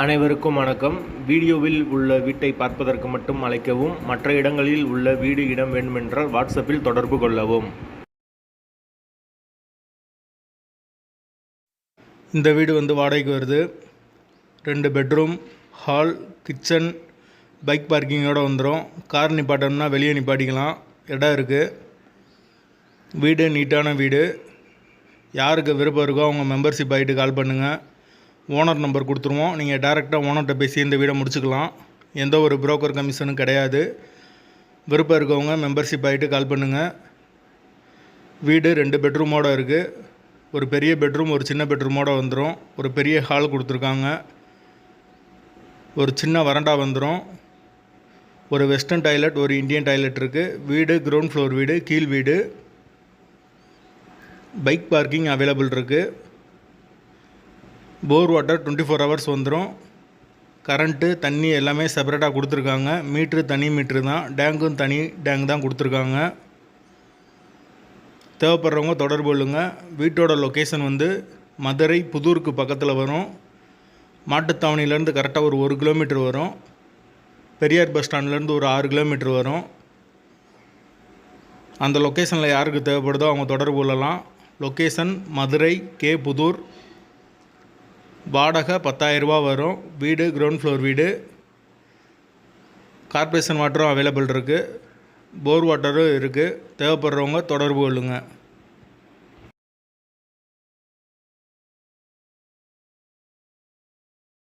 அனைவருக்கும் வணக்கம். வீடியோவில் உள்ள வீட்டை பார்ப்பதற்கு மட்டும் அழைக்கவும். மற்ற இடங்களில் உள்ள வீடு இடம் வேண்டுமென்றால் வாட்ஸ்அப்பில் தொடர்பு கொள்ளவும். இந்த வீடு வாடகைக்கு வருது. 2 பெட்ரூம், ஹால், கிச்சன், பைக் பார்க்கிங்கோடு வந்துடும். கார் நிப்பாட்டோம்னா வெளியே நிப்பாட்டிக்கலாம், இடம் இருக்குது. வீடு நீட்டான வீடு. யாருக்கு விருப்பம் இருக்கோ அவங்க மெம்பர்ஷிப் ஆகிட்டு கால் பண்ணுங்கள். ஓனர் நம்பர் கொடுத்துருவோம். நீங்கள் டேரெக்டாக ஓனர்கிட்ட பேசி இந்த வீடை முடிச்சுக்கலாம். எந்த ஒரு புரோக்கர் கமிஷனும் கிடையாது. விருப்பம் இருக்கவங்க மெம்பர்ஷிப் ஆகிட்டு கால் பண்ணுங்கள். வீடு 2 பெட்ரூமோடு இருக்குது. ஒரு பெரிய பெட்ரூம், ஒரு சின்ன பெட்ரூமோடு வந்துடும். ஒரு பெரிய ஹால் கொடுத்துருக்காங்க. ஒரு சின்ன வராண்டா வந்துடும். ஒரு வெஸ்டர்ன் டாய்லெட், ஒரு இந்தியன் டாய்லெட் இருக்குது. வீடு கிரவுண்ட் ஃப்ளோர் வீடு, கீழ் வீடு. பைக் பார்க்கிங் அவைலபிள் இருக்குது. போர் வாட்டர் 24 ஹவர்ஸ் வந்துடும். கரண்ட்டு, தண்ணி எல்லாமே செப்பரேட்டாக கொடுத்துருக்காங்க. மீட்ரு தனி மீட்ரு தான். டேங்கும் தனி டேங்க் தான் கொடுத்துருக்காங்க. தேவைப்படுறவங்க தொடர்பு கொள்ளுங்க. வீட்டோட லொக்கேஷன் மதுரை புதூருக்கு பக்கத்தில் வரும். மாட்டுத்தாவணிலேருந்து கரெக்டாக ஒரு 1 கிலோமீட்டர் வரும். பெரியார் பஸ் ஸ்டாண்ட்லேருந்து ஒரு 6 கிலோமீட்டர் வரும். அந்த லொக்கேஷனில் யாருக்கு தேவைப்படுதோ அவங்க தொடர்பு கொள்ளலாம். Location Madurai K Pudur. வாடகை 10,000 ரூபா வரும். வீடு கிரவுண்ட் ஃப்ளோர் வீடு. கார்ப்பரேஷன் வாட்டரும் அவைலபிள் இருக்குது. போர் வாட்டரும் இருக்குது. தேவைப்படுறவங்க தொடர்பு கொள்ளுங்கள்.